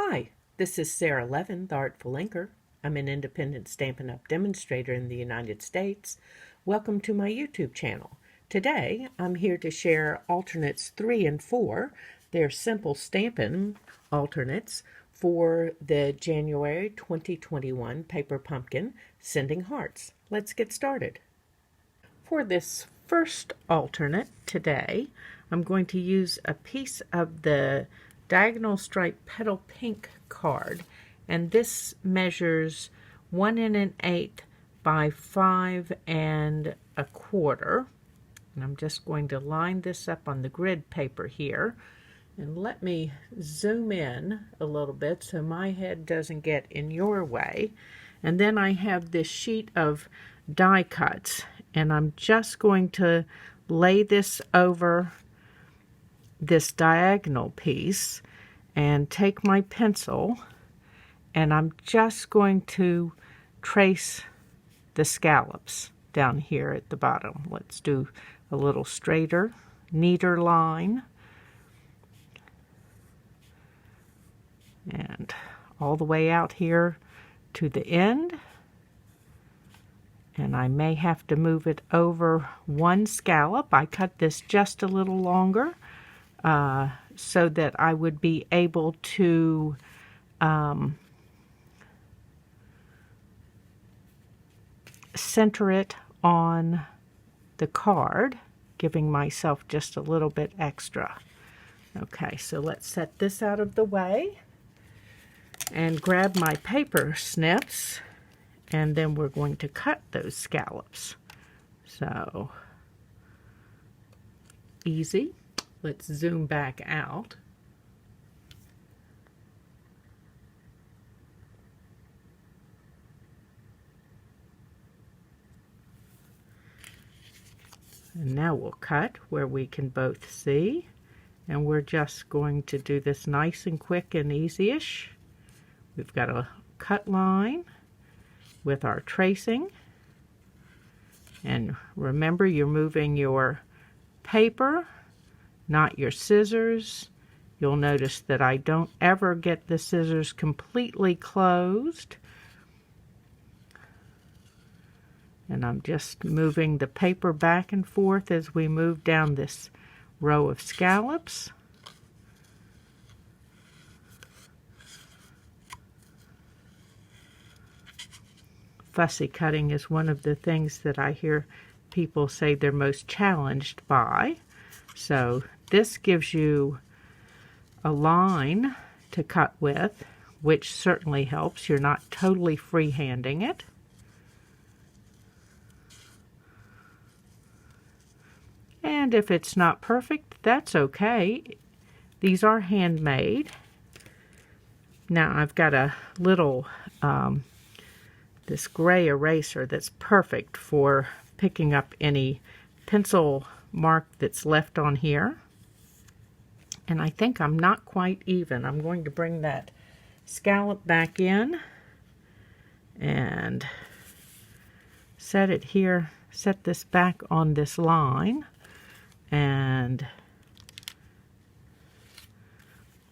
Hi, this is Sara Levin, the Artful Inker. I'm an independent Stampin' Up! Demonstrator in the United States. Welcome to my YouTube channel. Today, I'm here to share alternates 3 and 4. They're simple Stampin' alternates for the January 2021 Paper Pumpkin Sending Hearts. Let's get started. For this first alternate today, I'm going to use a piece of the Diagonal Stripe Petal Pink card, and this measures 1 1/8 by 5 1/4. And I'm just going to line this up on the grid paper here, and let me zoom in a little bit so my head doesn't get in your way. And then I have this sheet of die cuts, and I'm just going to lay this over this diagonal piece and take my pencil, and I'm just going to trace the scallops down here at the bottom. Let's do a little straighter, neater line, and all the way out here to the end. And I may have to move it over one scallop. I cut this just a little longer so that I would be able to center it on the card, giving myself just a little bit extra. Okay, so let's set this out of the way and grab my paper snips, and then we're going to cut those scallops. So easy. Let's zoom back out. And now we'll cut where we can both see. And we're just going to do this nice and quick and easy-ish. We've got a cut line with our tracing. And remember, you're moving your paper, not your scissors. You'll notice that I don't ever get the scissors completely closed. And I'm just moving the paper back and forth as we move down this row of scallops. Fussy cutting is one of the things that I hear people say they're most challenged by. So this gives you a line to cut with, which certainly helps. You're not totally freehanding it. And if it's not perfect, that's okay. These are handmade. Now I've got a little this gray eraser that's perfect for picking up any pencil mark that's left on here. And I think I'm not quite even. I'm going to bring that scallop back in and set it here, set this back on this line, and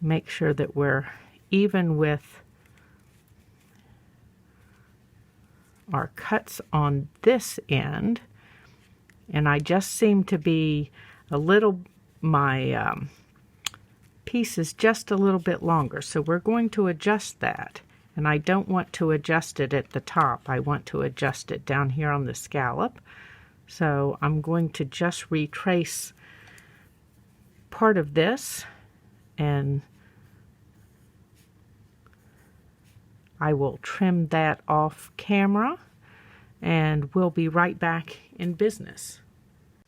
make sure that we're even with our cuts on this end. And I just seem to be a little, my piece is just a little bit longer, so we're going to adjust that. And I don't want to adjust it at the top. I want to adjust it down here on the scallop. So I'm going to just retrace part of this, and I will trim that off camera, and we'll be right back in business.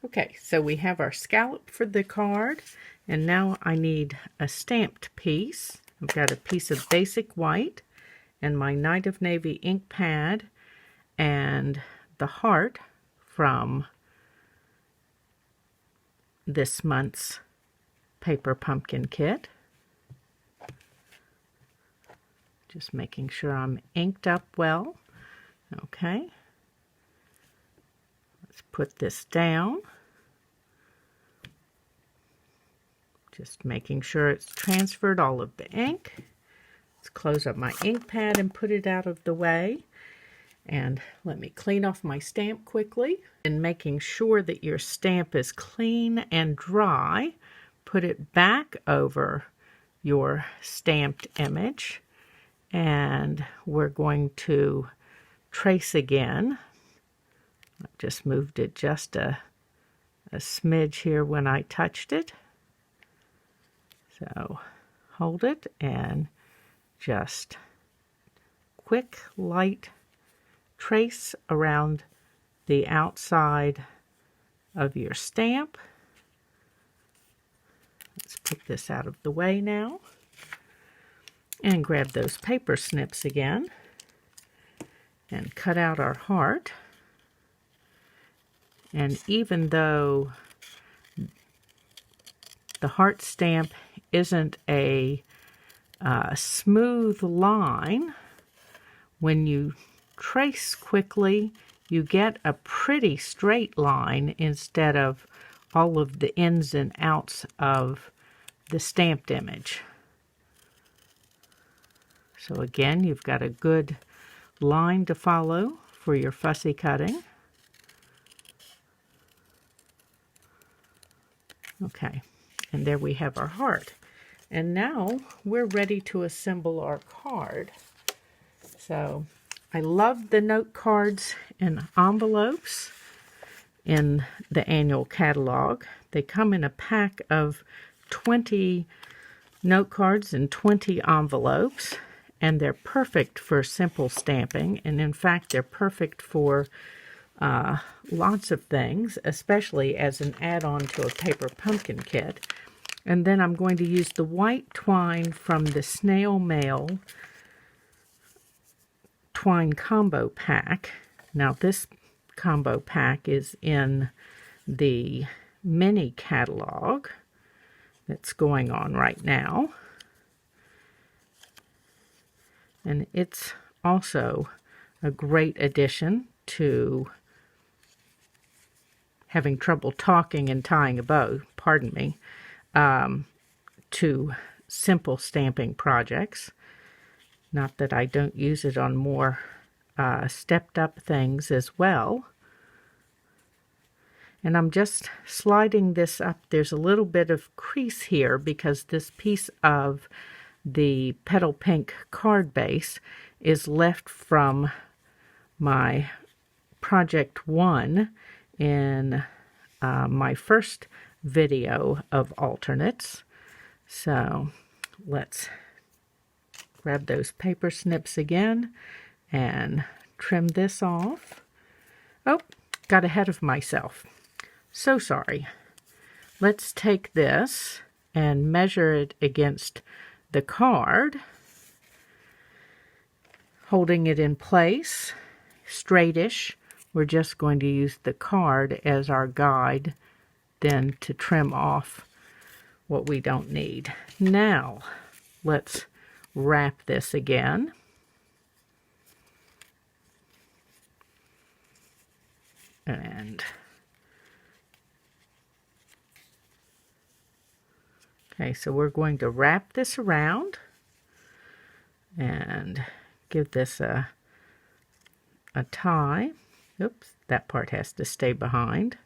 Okay, so we have our scallop for the card, and now I need a stamped piece. I've got a piece of basic white and my Night of Navy ink pad and the heart from this month's Paper Pumpkin Kit. Just making sure I'm inked up well. Okay. Let's put this down. Just making sure it's transferred all of the ink. Let's close up my ink pad and put it out of the way. And let me clean off my stamp quickly. And making sure that your stamp is clean and dry, put it back over your stamped image. And we're going to trace again. I just moved it just a smidge here when I touched it. So hold it and just quick, light trace around the outside of your stamp. Let's put this out of the way now and grab those paper snips again and cut out our heart. And even though the heart stamp isn't a smooth line, when you trace quickly, you get a pretty straight line instead of all of the ins and outs of the stamped image. So again, you've got a good line to follow for your fussy cutting. Okay, and there we have our heart. And now we're ready to assemble our card. So I love the note cards and envelopes in the annual catalog. They come in a pack of 20 note cards and 20 envelopes, and they're perfect for simple stamping. And in fact, they're perfect for lots of things, especially as an add-on to a paper pumpkin kit. And then I'm going to use the white twine from the Snail Mail twine combo pack. Now this combo pack is in the mini catalog that's going on right now. And it's also a great addition to having trouble talking and tying a bow, pardon me, to simple stamping projects. Not that I don't use it on more stepped up things as well. And I'm just sliding this up. There's a little bit of crease here because this piece of the petal pink card base is left from my project 1 in my first video of alternates. So let's grab those paper snips again and trim this off. Oh, got ahead of myself. So sorry. Let's take this and measure it against the card, holding it in place, straightish. We're just going to use the card as our guide then to trim off what we don't need. Now, let's wrap this again. And okay, so we're going to wrap this around and give this a tie. Oops, that part has to stay behind.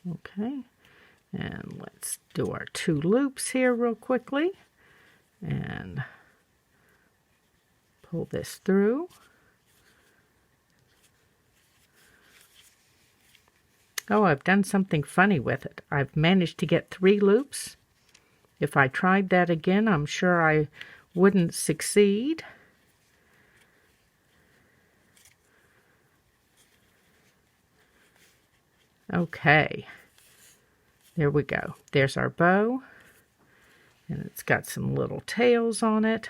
Okay, and let's do our 2 loops here real quickly and pull this through. Oh, I've done something funny with it. I've managed to get 3 loops. If I tried that again, I'm sure I wouldn't succeed. Okay, there we go. There's our bow, and it's got some little tails on it.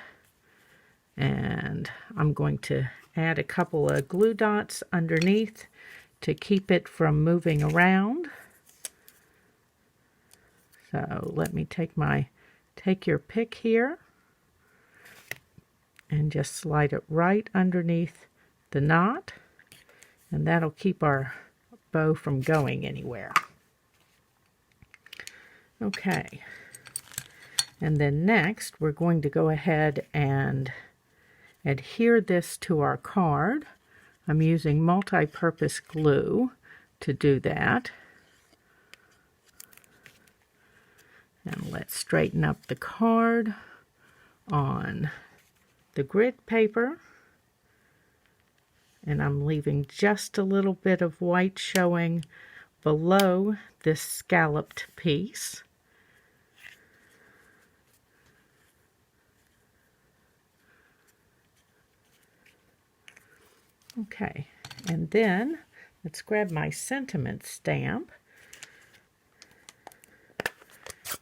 And I'm going to add a couple of glue dots underneath to keep it from moving around. So let me take your pick here and just slide it right underneath the knot, and that'll keep our bow from going anywhere. Okay, and then next we're going to go ahead and adhere this to our card. I'm using multi-purpose glue to do that. And let's straighten up the card on the grid paper. And I'm leaving just a little bit of white showing below this scalloped piece. Okay, and then let's grab my sentiment stamp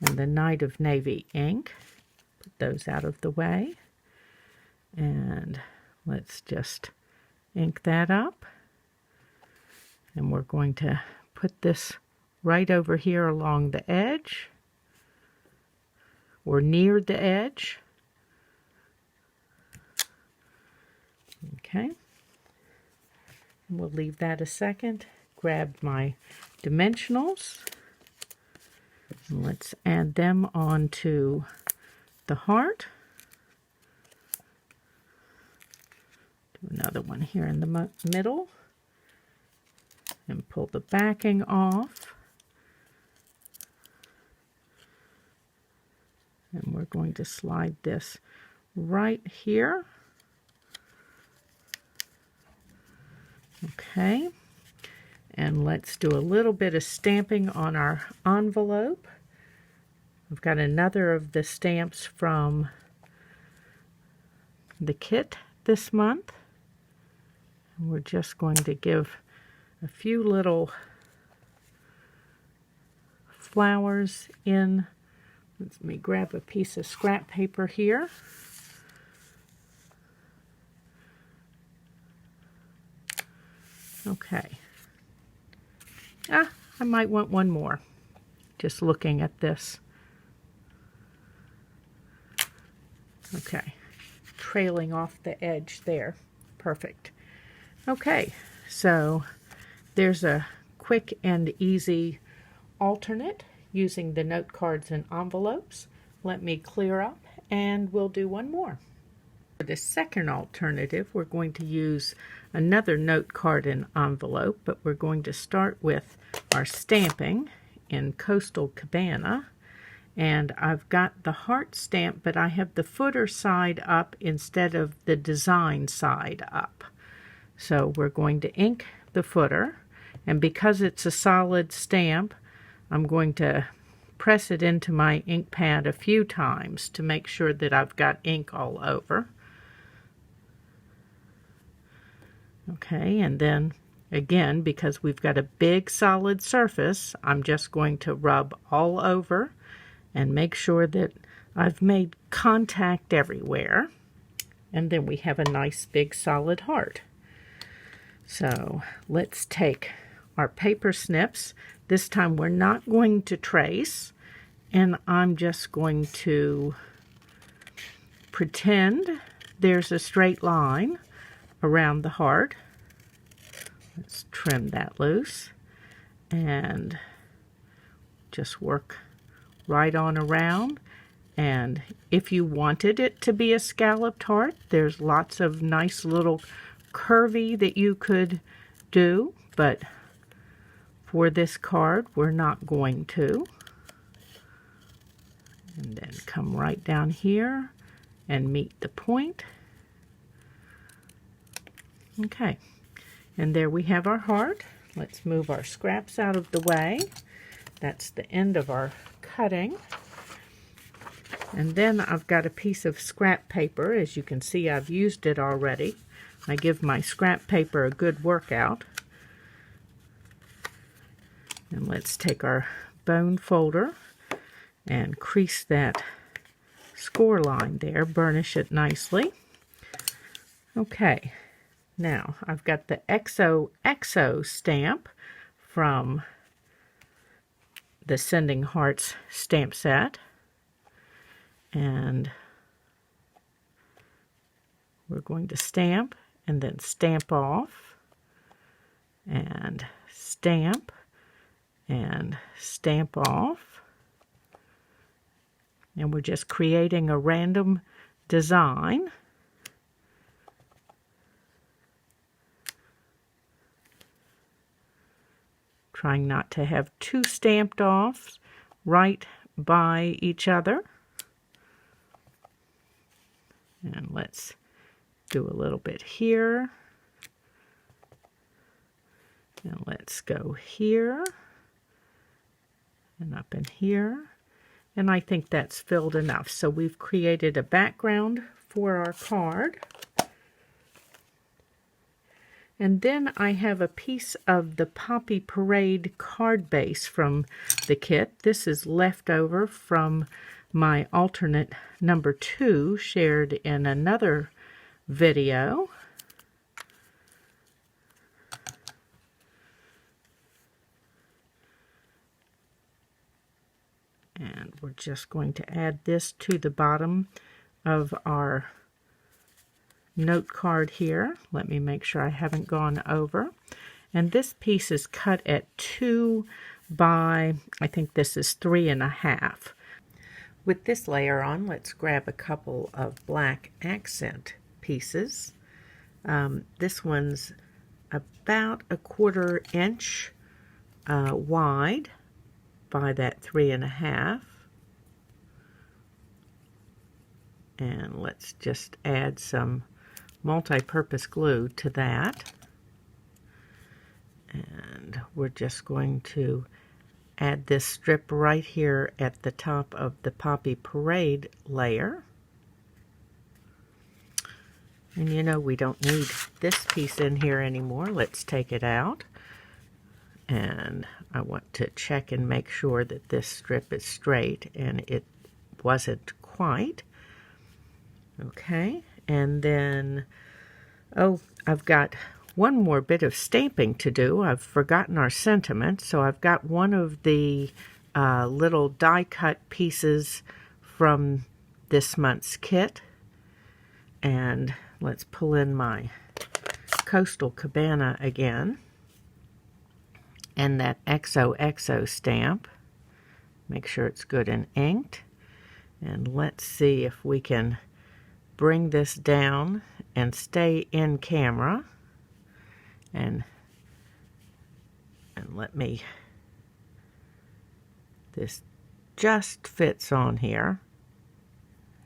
and the Night of Navy ink. Put those out of the way. And let's just ink that up. And we're going to put this right over here along the edge, or near the edge. Okay. We'll leave that a second. Grab my dimensionals. And let's add them onto the heart. Do another one here in the middle. And pull the backing off. And we're going to slide this right here. Okay, and let's do a little bit of stamping on our envelope. I've got another of the stamps from the kit this month. And we're just going to give a few little flowers in. Let me grab a piece of scrap paper here. Okay. I might want one more, just looking at this. Okay, trailing off the edge there. Perfect. Okay, so there's a quick and easy alternate using the note cards and envelopes. Let me clear up and we'll do one more. For the second alternative, we're going to use another note card and envelope, but we're going to start with our stamping in Coastal Cabana. And I've got the heart stamp, but I have the footer side up instead of the design side up. So we're going to ink the footer, and because it's a solid stamp, I'm going to press it into my ink pad a few times to make sure that I've got ink all over. Okay, and then again, because we've got a big solid surface, I'm just going to rub all over and make sure that I've made contact everywhere. And then we have a nice big solid heart. So let's take our paper snips. This time we're not going to trace, and I'm just going to pretend there's a straight line around the heart. Let's trim that loose and just work right on around. And if you wanted it to be a scalloped heart, there's lots of nice little curvy that you could do, but for this card we're not going to. And then come right down here and meet the point. Okay, and there we have our heart. Let's move our scraps out of the way. That's the end of our cutting. And then I've got a piece of scrap paper. As you can see, I've used it already. I give my scrap paper a good workout. And let's take our bone folder and crease that score line there, burnish it nicely. Okay, now I've got the XOXO stamp from the Sending Hearts stamp set, and we're going to stamp and then stamp off and stamp and stamp off. And we're just creating a random design. Trying not to have two stamped offs right by each other. And let's do a little bit here. And let's go here and up in here. And I think that's filled enough. So we've created a background for our card. And then I have a piece of the Poppy Parade card base from the kit. This is left over from my alternate number 2 shared in another video. And we're just going to add this to the bottom of our note card here. Let me make sure I haven't gone over. And this piece is cut at 2 by, I think this is 3.5. With this layer on, let's grab a couple of black accent pieces. This one's about 1/4 inch wide by that 3.5. And let's just add some multi-purpose glue to that. And we're just going to add this strip right here at the top of the Poppy Parade layer. And you know, we don't need this piece in here anymore. Let's take it out. And I want to check and make sure that this strip is straight, and it wasn't quite. Okay, and then, oh, I've got one more bit of stamping to do. I've forgotten our sentiment, so I've got one of the little die cut pieces from this month's kit. And let's pull in my Coastal Cabana again. And that XOXO stamp. Make sure it's good and inked. And let's see if we can bring this down and stay in camera. And let me, this just fits on here.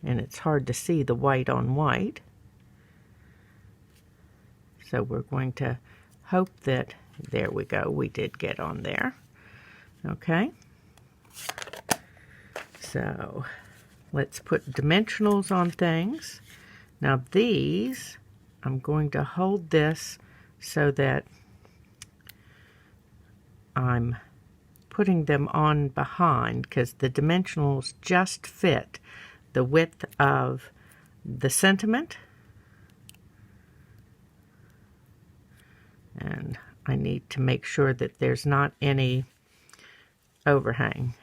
And it's hard to see the white on white. So we're going to hope that, there we go, we did get on there. Okay. So let's put dimensionals on things. Now these, I'm going to hold this so that I'm putting them on behind, because the dimensionals just fit the width of the sentiment. And I need to make sure that there's not any overhang.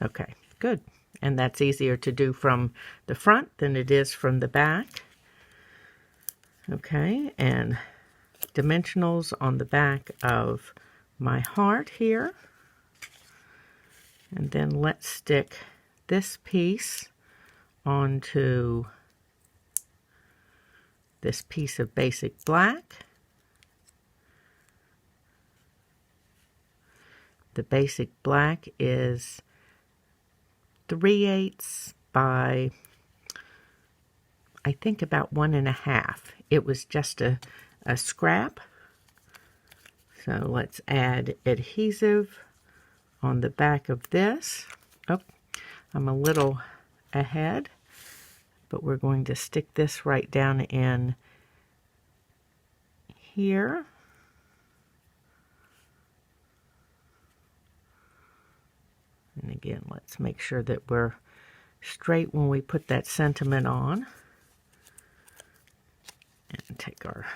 Okay, good. And that's easier to do from the front than it is from the back. Okay, and dimensionals on the back of my heart here. And then let's stick this piece onto this piece of basic black. The basic black is 3/8 by, I think, about 1.5. It was just a scrap. So let's add adhesive on the back of this. Oh, I'm a little ahead, but we're going to stick this right down in here. And again, let's make sure that we're straight when we put that sentiment on. And take our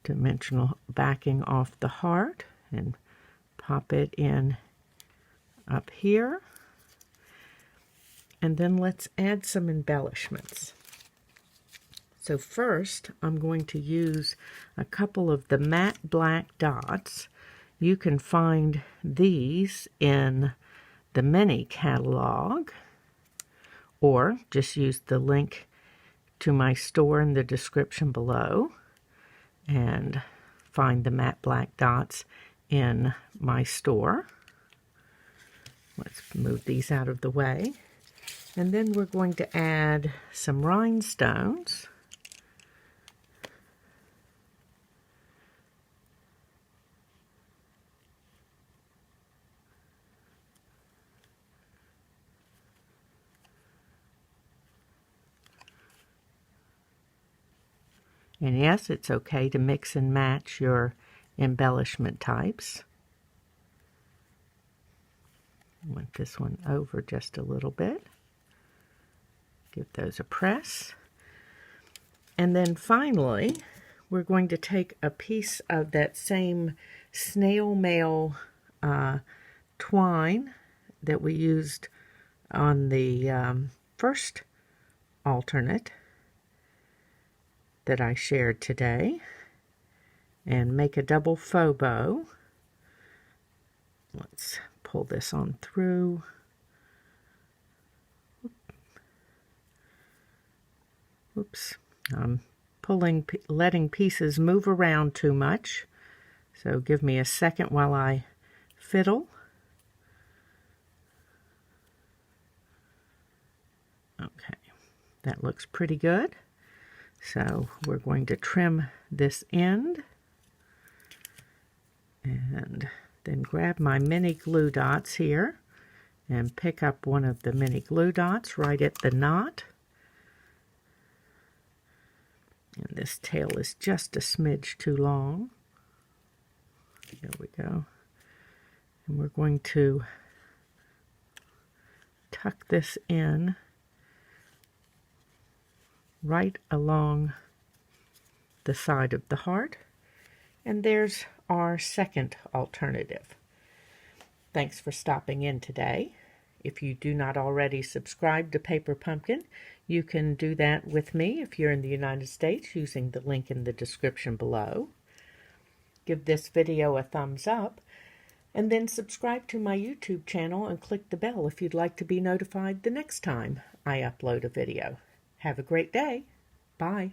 dimensional backing off the heart and pop it in up here. And then let's add some embellishments. So first, I'm going to use a couple of the matte black dots. You can find these in the mini catalog, or just use the link to my store in the description below and find the matte black dots in my store. Let's move these out of the way. And then we're going to add some rhinestones. And yes, it's okay to mix and match your embellishment types. I want this one over just a little bit. Give those a press. And then finally, we're going to take a piece of that same snail mail twine that we used on the first alternate that I shared today and make a double faux bow. Let's pull this on through. Oops, I'm letting pieces move around too much, so give me a second while I fiddle. Okay, that looks pretty good. So we're going to trim this end and then grab my mini glue dots here and pick up one of the mini glue dots right at the knot. And this tail is just a smidge too long. There we go. And we're going to tuck this in right along the side of the heart. And there's our second alternative. Thanks for stopping in today. If you do not already subscribe to Paper Pumpkin, you can do that with me if you're in the United States using the link in the description below. Give this video a thumbs up, and then subscribe to my YouTube channel and click the bell if you'd like to be notified the next time I upload a video. Have a great day. Bye.